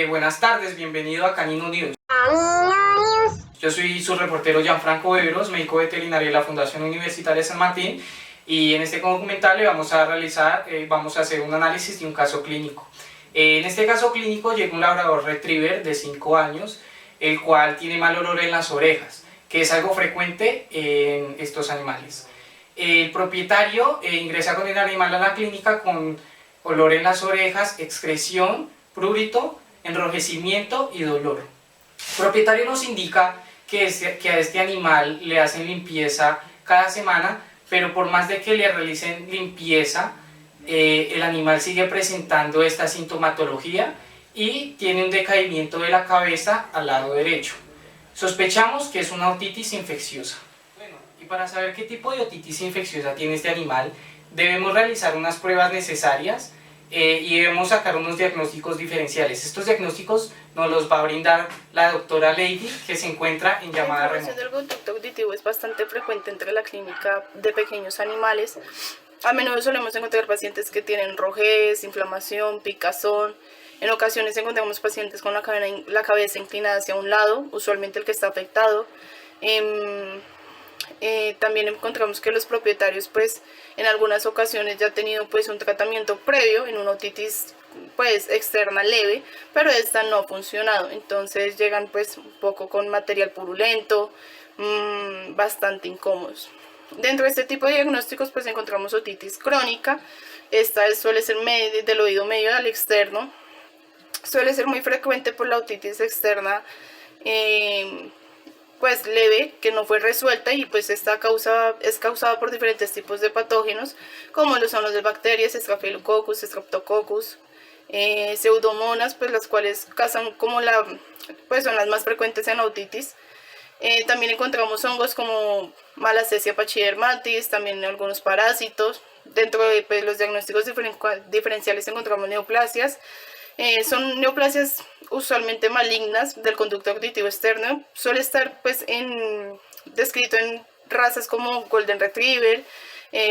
Buenas tardes, bienvenido a Canino News. Yo soy su reportero Gianfranco Veros, médico veterinario de la Fundación Universitaria San Martín, y en este documental vamos a hacer un análisis de un caso clínico. En este caso clínico llega un labrador retriever de 5 años, el cual tiene mal olor en las orejas, que es algo frecuente en estos animales. El propietario ingresa con el animal a la clínica con olor en las orejas, excreción, prurito, enrojecimiento y dolor. El propietario nos indica que a este animal le hacen limpieza cada semana, pero por más de que le realicen limpieza, el animal sigue presentando esta sintomatología y tiene un decaimiento de la cabeza al lado derecho. Sospechamos que es una otitis infecciosa. Bueno, y para saber qué tipo de otitis infecciosa tiene este animal, debemos realizar unas pruebas necesarias y debemos sacar unos diagnósticos diferenciales. Estos diagnósticos nos los va a brindar la doctora Lady, que se encuentra en llamada remota. La inflamación del conducto auditivo es bastante frecuente entre la clínica de pequeños animales. A menudo solemos encontrar pacientes que tienen rojez, inflamación, picazón. En ocasiones encontramos pacientes con la cabeza inclinada hacia un lado, usualmente el que está afectado. También encontramos que los propietarios pues en algunas ocasiones ya han tenido pues un tratamiento previo en una otitis pues externa leve, pero esta no ha funcionado, entonces llegan pues un poco con material purulento, bastante incómodos. Dentro de este tipo de diagnósticos pues encontramos otitis crónica. Esta suele ser del oído medio al externo, suele ser muy frecuente por la otitis externa pues leve, que no fue resuelta, y pues esta es causada por diferentes tipos de patógenos, como lo son los de bacterias, Staphylococcus, Streptococcus, Pseudomonas, pues las cuales causan pues son las más frecuentes en la otitis. También encontramos hongos como Malassezia pachydermatis, también algunos parásitos. Dentro de pues, los diagnósticos diferenciales encontramos neoplasias. Son neoplasias usualmente malignas del conducto auditivo externo. Suele estar pues descrito en razas como Golden Retriever,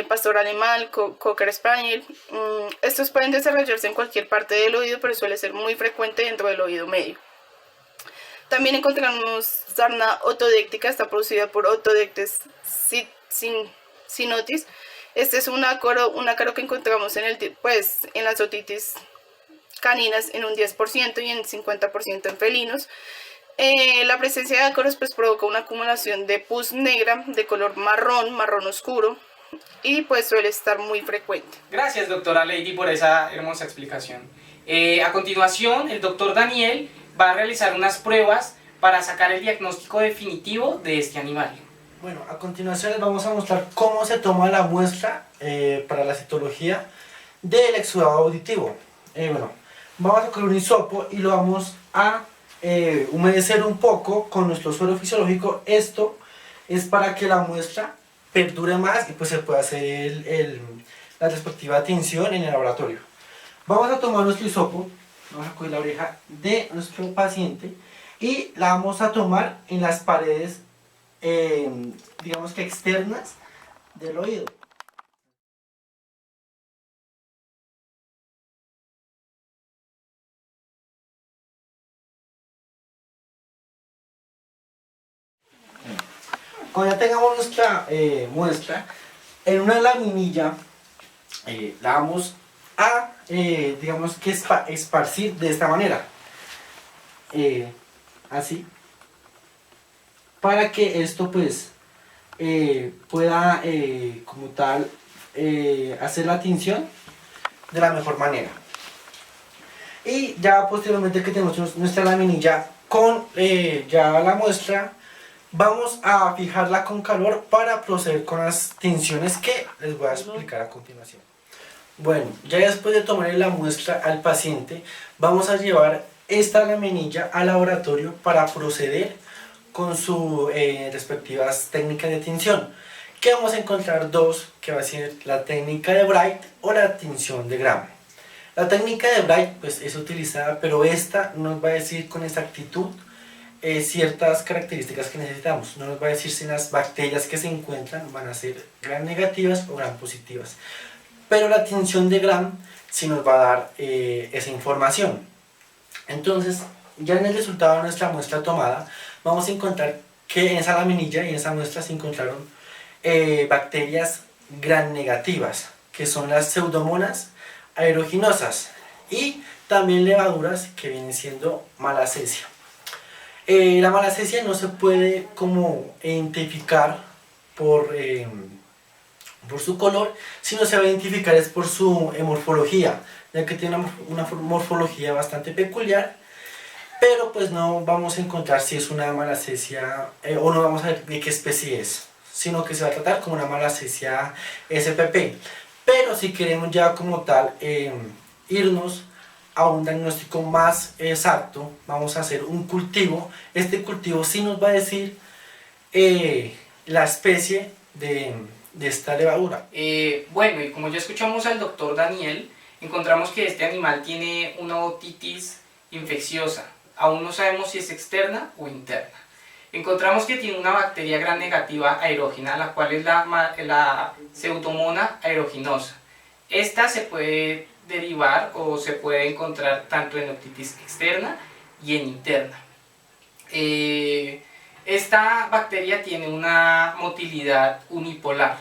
Pastor Alemán, Cocker Spaniel. Estos pueden desarrollarse en cualquier parte del oído, pero suele ser muy frecuente dentro del oído medio. También encontramos sarna otodéctica, está producida por Otodectes cynotis. Este es un ácaro que encontramos en las otitis caninas en un 10% y en 50% en felinos. La presencia de ácaros pues provoca una acumulación de pus negra de color marrón oscuro, y pues suele estar muy frecuente. Gracias, doctora Lady, por esa hermosa explicación. A continuación, el doctor Daniel va a realizar unas pruebas para sacar el diagnóstico definitivo de este animal. Bueno, a continuación les vamos a mostrar cómo se toma la muestra para la citología del exudado auditivo. Vamos a coger un hisopo y lo vamos a humedecer un poco con nuestro suero fisiológico. Esto es para que la muestra perdure más y pues se pueda hacer la respectiva tinción en el laboratorio. Vamos a tomar nuestro hisopo, vamos a coger la oreja de nuestro paciente y la vamos a tomar en las paredes, digamos que externas del oído. Cuando ya tengamos nuestra muestra, en una laminilla la vamos a, digamos que esparcir de esta manera, así, para que esto pues pueda como tal hacer la tinción de la mejor manera. Y ya posteriormente que tenemos nuestra laminilla con ya la muestra, vamos a fijarla con calor para proceder con las tinciones que les voy a explicar a continuación. Bueno, ya después de tomarle la muestra al paciente, vamos a llevar esta laminilla al laboratorio para proceder con sus respectivas técnicas de tinción, que vamos a encontrar dos, que va a ser la técnica de Bright o la tinción de Gram. La técnica de Bright pues es utilizada, pero esta nos va a decir con exactitud ciertas características que necesitamos. No nos va a decir si las bacterias que se encuentran van a ser gram negativas o gram positivas, pero la tinción de Gram sí nos va a dar esa información. Entonces, ya en el resultado de nuestra muestra tomada, vamos a encontrar que en esa laminilla y en esa muestra se encontraron bacterias gram negativas, que son las pseudomonas aeruginosas, y también levaduras que vienen siendo malacesia. La malacesia no se puede como identificar por su color, sino se va a identificar es por su morfología, ya que tiene una morfología bastante peculiar, pero pues no vamos a encontrar si es una malacesia o no vamos a ver de qué especie es, sino que se va a tratar como una malacesia SPP. Pero si queremos ya como tal irnos a un diagnóstico más exacto, vamos a hacer un cultivo. Este cultivo sí nos va a decir la especie de esta levadura. Bueno, y como ya escuchamos al doctor Daniel, encontramos que este animal tiene una otitis infecciosa. Aún no sabemos si es externa o interna. Encontramos que tiene una bacteria gram negativa aerógena, la cual es la Pseudomonas aeruginosa. Esta se puede derivar o se puede encontrar tanto en otitis externa y en interna. Esta bacteria tiene una motilidad unipolar.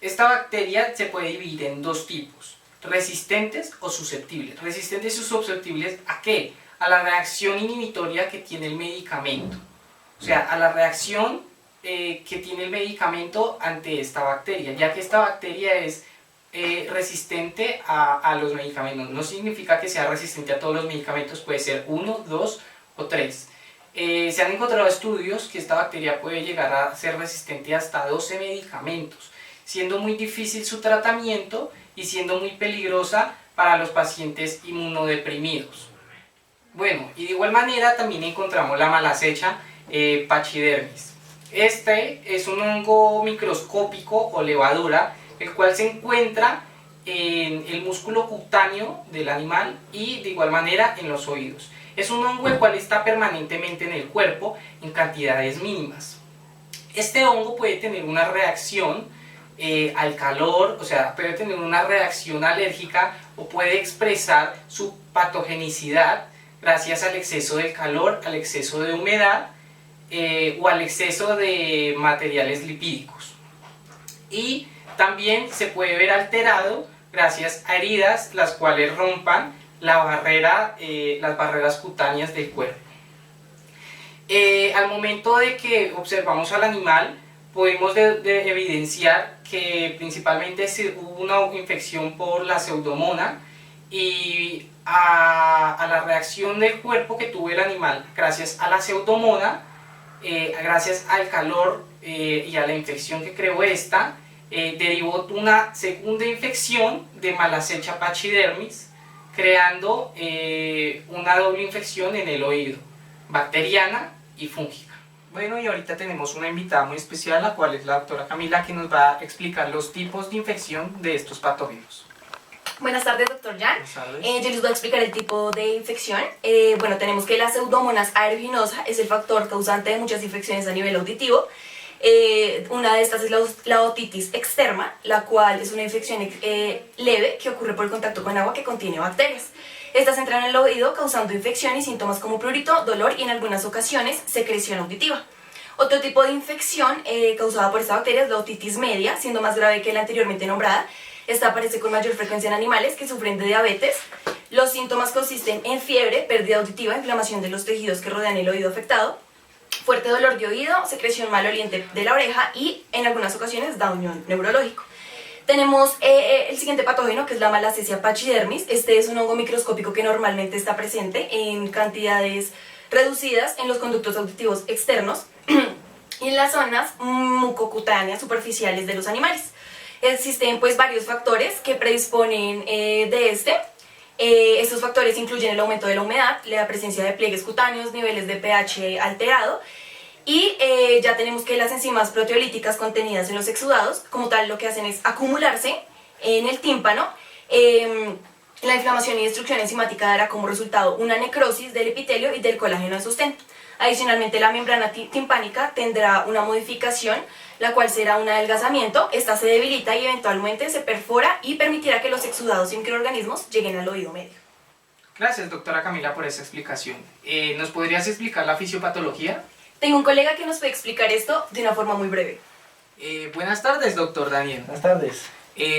Esta bacteria se puede dividir en dos tipos: resistentes o susceptibles. Resistentes y susceptibles ¿a qué? A la reacción inhibitoria que tiene el medicamento. O sea, a la reacción que tiene el medicamento ante esta bacteria, ya que esta bacteria es resistente a los medicamentos. No significa que sea resistente a todos los medicamentos, puede ser 1, 2 o 3. Se han encontrado estudios que esta bacteria puede llegar a ser resistente hasta 12 medicamentos, siendo muy difícil su tratamiento y siendo muy peligrosa para los pacientes inmunodeprimidos. Bueno, y de igual manera también encontramos la malacecha pachydermis. Este es un hongo microscópico o levadura, el cual se encuentra en el músculo cutáneo del animal y de igual manera en los oídos. Es un hongo el cual está permanentemente en el cuerpo en cantidades mínimas. Este hongo puede tener una reacción al calor, o sea, puede tener una reacción alérgica o puede expresar su patogenicidad gracias al exceso de calor, al exceso de humedad o al exceso de materiales lipídicos. Y también se puede ver alterado gracias a heridas las cuales rompan las barreras cutáneas del cuerpo. Al momento de que observamos al animal, podemos evidenciar que principalmente hubo una infección por la pseudomonas y a la reacción del cuerpo que tuvo el animal gracias a la pseudomonas, gracias al calor y a la infección que creó esta, derivó una segunda infección de malacecha pachydermis, creando una doble infección en el oído, bacteriana y fúngica. Bueno, y ahorita tenemos una invitada muy especial, la cual es la doctora Camila, que nos va a explicar los tipos de infección de estos patógenos. Buenas tardes, doctor Jan. Buenas tardes. Yo les voy a explicar el tipo de infección. Bueno, tenemos que la Pseudomonas aeruginosa es el factor causante de muchas infecciones a nivel auditivo. Una de estas es la otitis externa, la cual es una infección leve que ocurre por el contacto con agua que contiene bacterias. Estas entran en el oído causando infección y síntomas como prurito, dolor y en algunas ocasiones secreción auditiva. Otro tipo de infección causada por esta bacteria es la otitis media, siendo más grave que la anteriormente nombrada. Esta aparece con mayor frecuencia en animales que sufren de diabetes. Los síntomas consisten en fiebre, pérdida auditiva, inflamación de los tejidos que rodean el oído afectado, fuerte dolor de oído, secreción maloliente de la oreja y en algunas ocasiones daño neurológico. Tenemos el siguiente patógeno, que es la malacesia pachydermis. Este es un hongo microscópico que normalmente está presente en cantidades reducidas en los conductos auditivos externos y en las zonas mucocutáneas superficiales de los animales. Existen pues varios factores que predisponen de este. Estos factores incluyen el aumento de la humedad, la presencia de pliegues cutáneos, niveles de pH alterado y ya tenemos que las enzimas proteolíticas contenidas en los exudados, como tal, lo que hacen es acumularse en el tímpano. La inflamación y destrucción enzimática dará como resultado una necrosis del epitelio y del colágeno de sostén. Adicionalmente, la membrana timpánica tendrá una modificación, la cual será un adelgazamiento. Esta se debilita y eventualmente se perfora y permitirá que los exudados y microorganismos lleguen al oído medio. Gracias, doctora Camila, por esa explicación. ¿Nos podrías explicar la fisiopatología? Tengo un colega que nos puede explicar esto de una forma muy breve. Buenas tardes, doctor Daniel. Buenas tardes.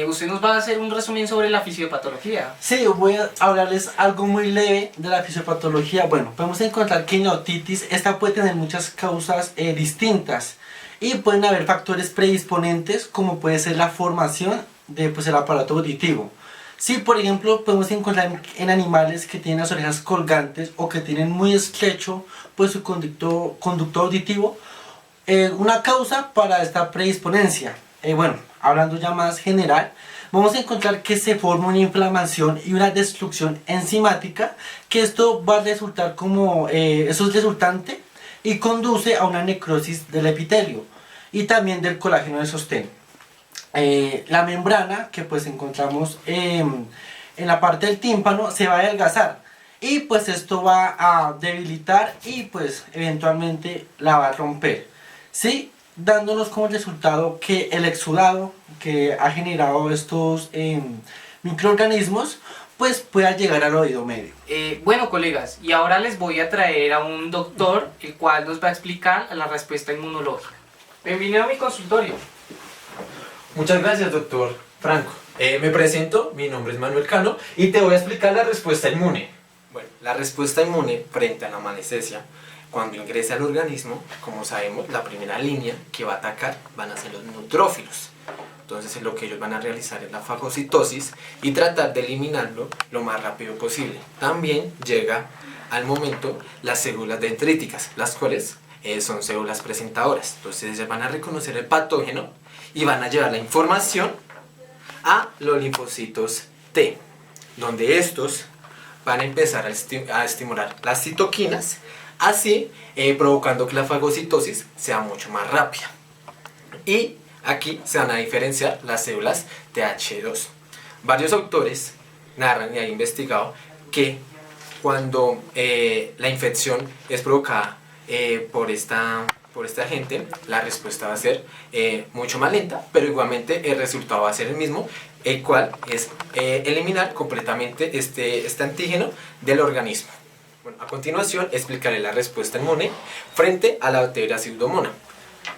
Usted nos va a hacer un resumen sobre la fisiopatología. Sí, voy a hablarles algo muy leve de la fisiopatología. Bueno, podemos encontrar que en la otitis esta puede tener muchas causas distintas y pueden haber factores predisponentes como puede ser la formación de el aparato auditivo. Sí, por ejemplo, podemos encontrar en animales que tienen las orejas colgantes o que tienen muy estrecho su conducto auditivo, una causa para esta predisponencia. Bueno, hablando ya más general, vamos a encontrar que se forma una inflamación y una destrucción enzimática, que esto va a resultar como, eso es resultante y conduce a una necrosis del epitelio y también del colágeno de sostén. La membrana que encontramos en la parte del tímpano se va a adelgazar y esto va a debilitar y eventualmente la va a romper, ¿sí? Dándonos como resultado que el exudado que ha generado estos microorganismos pueda llegar al oído medio. Bueno, colegas, y ahora les voy a traer a un doctor el cual nos va a explicar la respuesta inmunológica. Bienvenido a mi consultorio. Muchas gracias, doctor Franco. Me presento, mi nombre es Manuel Cano y te voy a explicar la respuesta inmune. Bueno, la respuesta inmune frente a la malestesia, cuando ingresa al organismo, como sabemos, la primera línea que va a atacar van a ser los neutrófilos. Entonces lo que ellos van a realizar es la fagocitosis y tratar de eliminarlo lo más rápido posible. También llega al momento las células dendríticas, las cuales son células presentadoras. Entonces ellas van a reconocer el patógeno y van a llevar la información a los linfocitos T, donde estos van a empezar a estimular las citoquinas, así provocando que la fagocitosis sea mucho más rápida. Y aquí se van a diferenciar las células Th2. Varios autores narran y han investigado que cuando la infección es provocada por esta agente, la respuesta va a ser mucho más lenta, pero igualmente el resultado va a ser el mismo, el cual es eliminar completamente este antígeno del organismo. Bueno, a continuación explicaré la respuesta inmune frente a la bacteria Pseudomonas,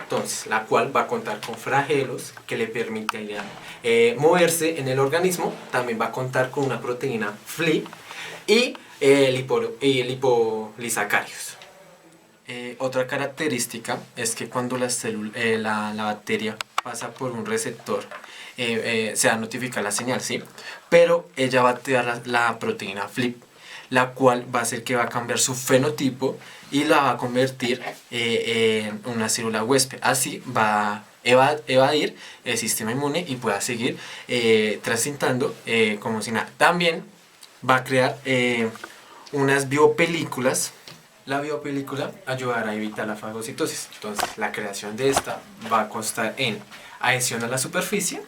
entonces, la cual va a contar con flagelos que le permitirían moverse en el organismo. También va a contar con una proteína FLI y lipolisacáridos. Otra característica es que cuando la bacteria pasa por un receptor, se va a notificar la señal, ¿sí? Pero ella va a activar la proteína FLIP, la cual va a hacer que va a cambiar su fenotipo y la va a convertir en una célula huésped. Así va a evadir el sistema inmune y pueda seguir transitando como si nada. También va a crear unas biopelículas. La biopelícula ayudará a evitar la fagocitosis. Entonces la creación de esta va a constar en adhesión a la superficie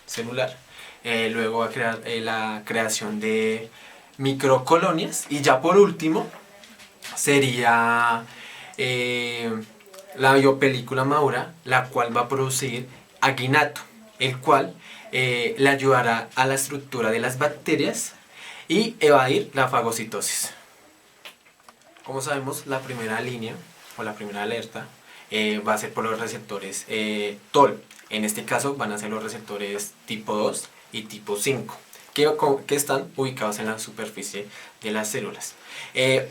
celular, luego va a crear la creación de microcolonias y ya por último sería la biopelícula madura, la cual va a producir aguinato, el cual le ayudará a la estructura de las bacterias y evadir la fagocitosis. Como sabemos, la primera línea o la primera alerta va a ser por los receptores TOL. En este caso van a ser los receptores tipo 2 y tipo 5. Que están ubicados en la superficie de las células.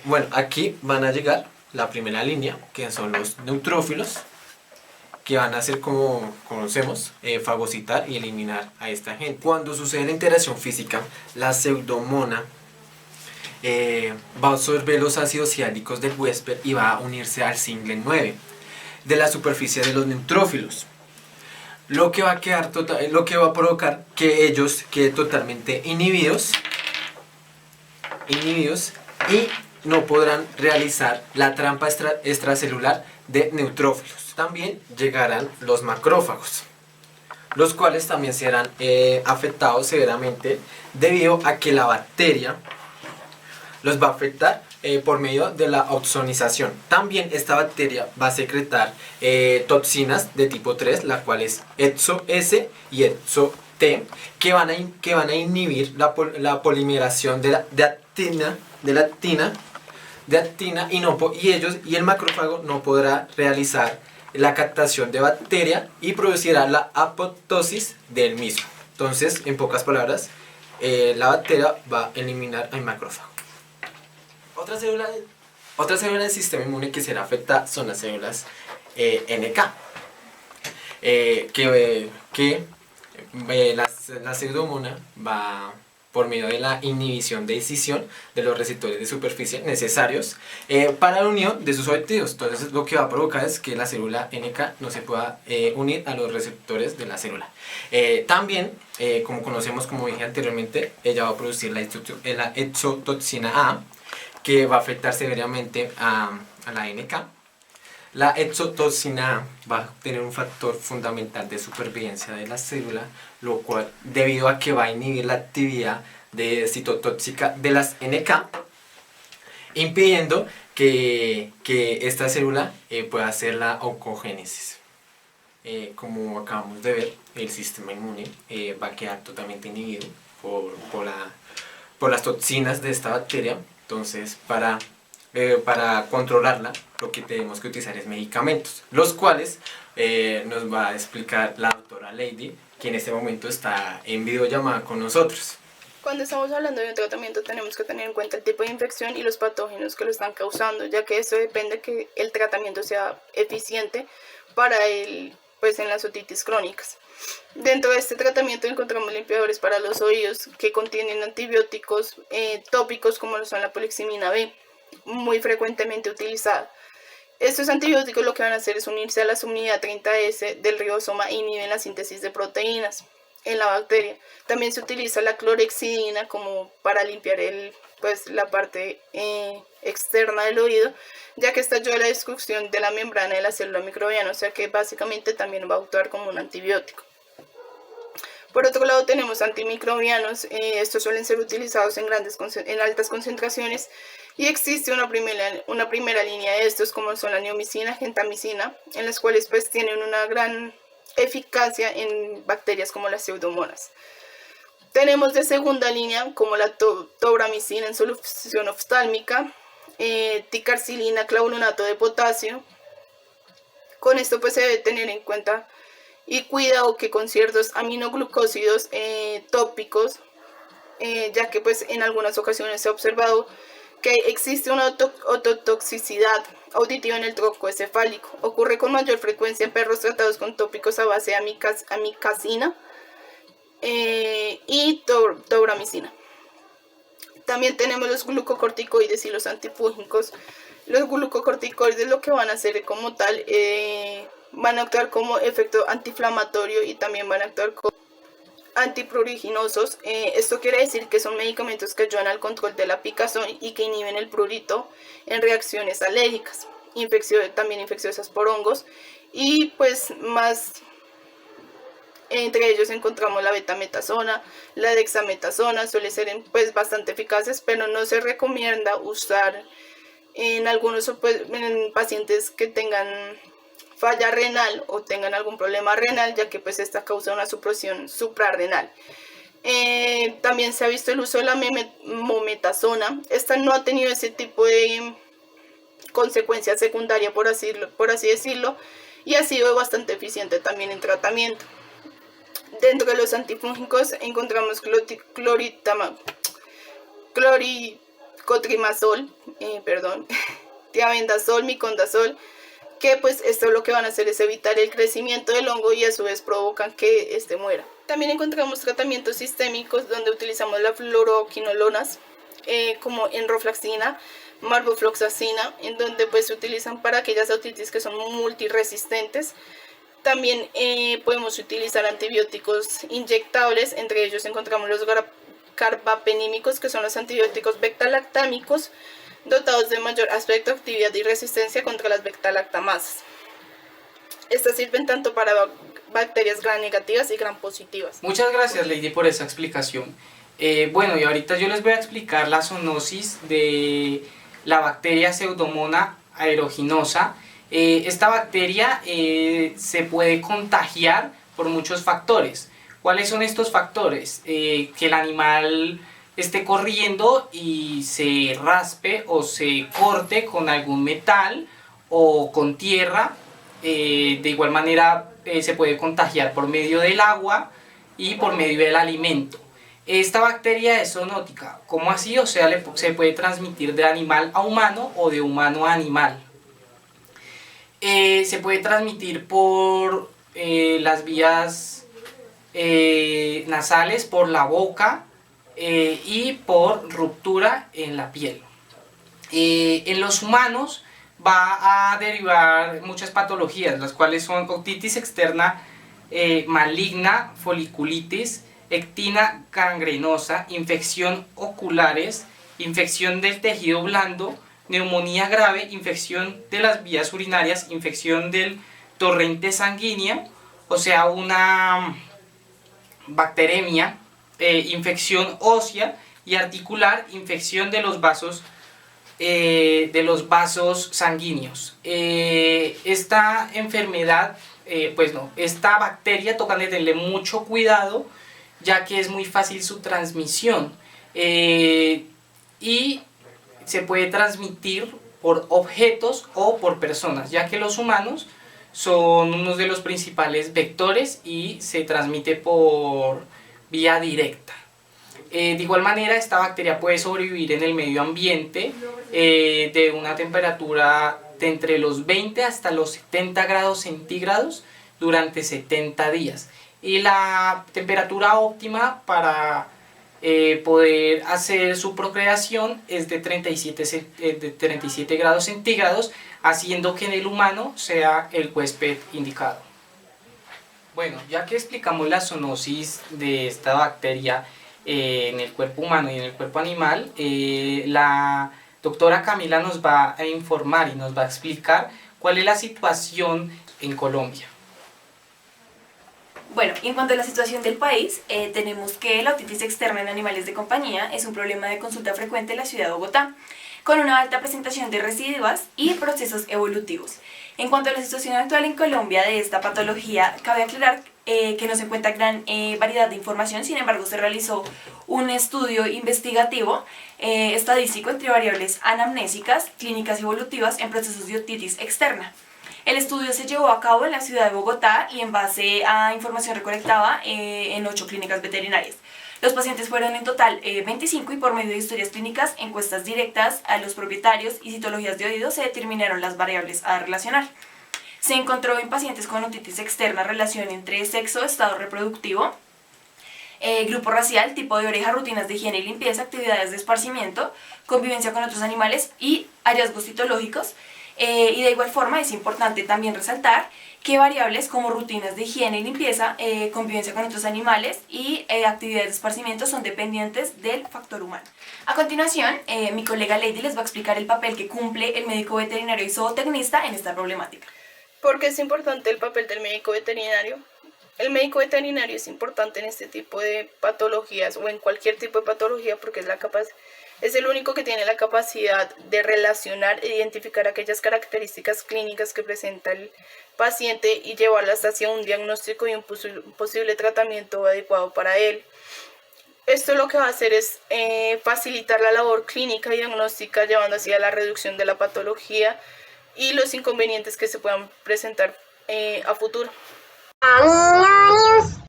Bueno, aquí van a llegar la primera línea, que son los neutrófilos, que van a hacer, como conocemos, fagocitar y eliminar a esta agente. Cuando sucede la interacción física, la pseudomona va a absorber los ácidos hialicos del huésped y va a unirse al Singlet 9 de la superficie de los neutrófilos. Lo que va a provocar que ellos queden totalmente inhibidos y no podrán realizar la trampa extracelular de neutrófilos. También llegarán los macrófagos, los cuales también serán afectados severamente debido a que la bacteria los va a afectar por medio de la opsonización. También esta bacteria va a secretar toxinas de tipo 3, la cual es EXO-S y T que van a inhibir la polimeración de actina y el macrófago no podrá realizar la captación de bacteria y producirá la apoptosis del mismo. Entonces, en pocas palabras, la bacteria va a eliminar al macrófago. Otra célula del sistema inmune que será afectada son las células NK. La pseudomonas va por medio de la inhibición de escisión de los receptores de superficie necesarios para la unión de sus objetivos. Entonces lo que va a provocar es que la célula NK no se pueda unir a los receptores de la célula. También, como conocemos, como dije anteriormente, ella va a producir la exotoxina A, que va a afectar severamente a la NK. La exotoxina A va a tener un factor fundamental de supervivencia de la célula, lo cual, debido a que va a inhibir la actividad citotóxica de las NK, impidiendo que esta célula pueda hacer la oncogénesis. Como acabamos de ver, el sistema inmune va a quedar totalmente inhibido por las toxinas de esta bacteria. Entonces, para controlarla, lo que tenemos que utilizar es medicamentos, los cuales nos va a explicar la doctora Lady, que en este momento está en videollamada con nosotros. Cuando estamos hablando de un tratamiento tenemos que tener en cuenta el tipo de infección y los patógenos que lo están causando, ya que eso depende que el tratamiento sea eficiente en las otitis crónicas. Dentro de este tratamiento encontramos limpiadores para los oídos que contienen antibióticos tópicos como lo son la poliximina B, muy frecuentemente utilizada. Estos antibióticos lo que van a hacer es unirse a la subunidad 30S del ribosoma e inhiben la síntesis de proteínas en la bacteria. También se utiliza la clorhexidina como para limpiar la parte externa del oído, ya que esta ayuda a la destrucción de la membrana de la célula microbiana, o sea que básicamente también va a actuar como un antibiótico. Por otro lado tenemos antimicrobianos, estos suelen ser utilizados en altas concentraciones y existe una primera línea de estos como son la neomicina, gentamicina, en las cuales pues tienen una gran eficacia en bacterias como las pseudomonas. Tenemos de segunda línea como la tobramicina en solución oftálmica, ticarcilina, clavulonato de potasio. Con esto pues se debe tener en cuenta y cuidado que con ciertos aminoglucósidos tópicos, ya que pues en algunas ocasiones se ha observado que existe una ototoxicidad auditiva en el tronco encefálico. Ocurre con mayor frecuencia en perros tratados con tópicos a base de amicacina y tobramicina. También tenemos los glucocorticoides y los antifúngicos. Los glucocorticoides lo que van a hacer como tal, van a actuar como efecto antiinflamatorio y también van a actuar como antipruriginosos. Esto quiere decir que son medicamentos que ayudan al control de la picazón y que inhiben el prurito en reacciones alérgicas, también infecciosas por hongos, y pues más entre ellos encontramos la betametasona, la dexametasona, suelen ser bastante eficaces, pero no se recomienda usar en en pacientes que tengan falla renal o tengan algún problema renal, ya que pues esta causa una supresión suprarrenal. También se ha visto el uso de la mometasona. Esta no ha tenido ese tipo de consecuencia secundaria, por así decirlo, y ha sido bastante eficiente también en tratamiento. Dentro de los antifúngicos encontramos cloricotrimazol, tiabendazol, micondazol, que pues esto lo que van a hacer es evitar el crecimiento del hongo y a su vez provocan que este muera. También encontramos tratamientos sistémicos donde utilizamos la fluoroquinolonas, como enroflaxina, marbofloxacina, en donde pues se utilizan para aquellas otitis que son multiresistentes. También podemos utilizar antibióticos inyectables, entre ellos encontramos los carbapenímicos, que son los antibióticos beta-lactámicos, dotados de mayor aspecto, actividad y resistencia contra las beta-lactamasas. Estas sirven tanto para bacterias gram negativas y gram positivas. Muchas gracias, Lady, por esa explicación. Bueno, y ahorita yo les voy a explicar la zoonosis de la bacteria Pseudomonas aeruginosa. Esta bacteria se puede contagiar por muchos factores, ¿Cuáles son estos factores? Que el animal esté corriendo y se raspe o se corte con algún metal o con tierra. De igual manera se puede contagiar por medio del agua y por medio del alimento. Esta bacteria es zoonótica. ¿Cómo así? O sea, se puede transmitir de animal a humano o de humano a animal. Se puede transmitir por las vías nasales, por la boca y por ruptura en la piel. En los humanos va a derivar muchas patologías, las cuales son otitis externa maligna, foliculitis, ectina gangrenosa, infección oculares, infección del tejido blando, neumonía grave, infección de las vías urinarias, infección del torrente sanguíneo, o sea, una bacteremia, infección ósea y articular, infección de los vasos sanguíneos. Esta enfermedad, esta bacteria toca tenerle mucho cuidado, ya que es muy fácil su transmisión y se puede transmitir por objetos o por personas, ya que los humanos son uno de los principales vectores y se transmite por vía directa. De igual manera, esta bacteria puede sobrevivir en el medio ambiente de una temperatura de entre los 20 hasta los 70 grados centígrados durante 70 días. Y la temperatura óptima para poder hacer su procreación es de 37 grados centígrados, haciendo que en el humano sea el huésped indicado. Bueno, ya que explicamos la zoonosis de esta bacteria en el cuerpo humano y en el cuerpo animal, la doctora Camila nos va a informar y nos va a explicar cuál es la situación en Colombia. Bueno, y en cuanto a la situación del país, tenemos que la otitis externa en animales de compañía es un problema de consulta frecuente en la ciudad de Bogotá, con una alta presentación de residuos y procesos evolutivos. En cuanto a la situación actual en Colombia de esta patología, cabe aclarar que no se encuentra gran variedad de información. Sin embargo, se realizó un estudio investigativo estadístico entre variables anamnésicas, clínicas y evolutivas en procesos de otitis externa. El estudio se llevó a cabo en la ciudad de Bogotá y en base a información recolectada en 8 clínicas veterinarias. Los pacientes fueron en total 25 y por medio de historias clínicas, encuestas directas a los propietarios y citologías de oído se determinaron las variables a relacionar. Se encontró en pacientes con otitis externa relación entre sexo, estado reproductivo, grupo racial, tipo de oreja, rutinas de higiene y limpieza, actividades de esparcimiento, convivencia con otros animales y hallazgos citológicos. Y de igual forma es importante también resaltar que variables como rutinas de higiene y limpieza, convivencia con otros animales y actividades de esparcimiento son dependientes del factor humano. A continuación, mi colega Lady les va a explicar el papel que cumple el médico veterinario y zootecnista en esta problemática. ¿Por qué es importante el papel del médico veterinario? El médico veterinario es importante en este tipo de patologías o en cualquier tipo de patología porque es el único que tiene la capacidad de relacionar e identificar aquellas características clínicas que presenta el paciente y llevarlas hacia un diagnóstico y un posible tratamiento adecuado para él. Esto lo que va a hacer es facilitar la labor clínica y diagnóstica, llevando así a la reducción de la patología y los inconvenientes que se puedan presentar a futuro.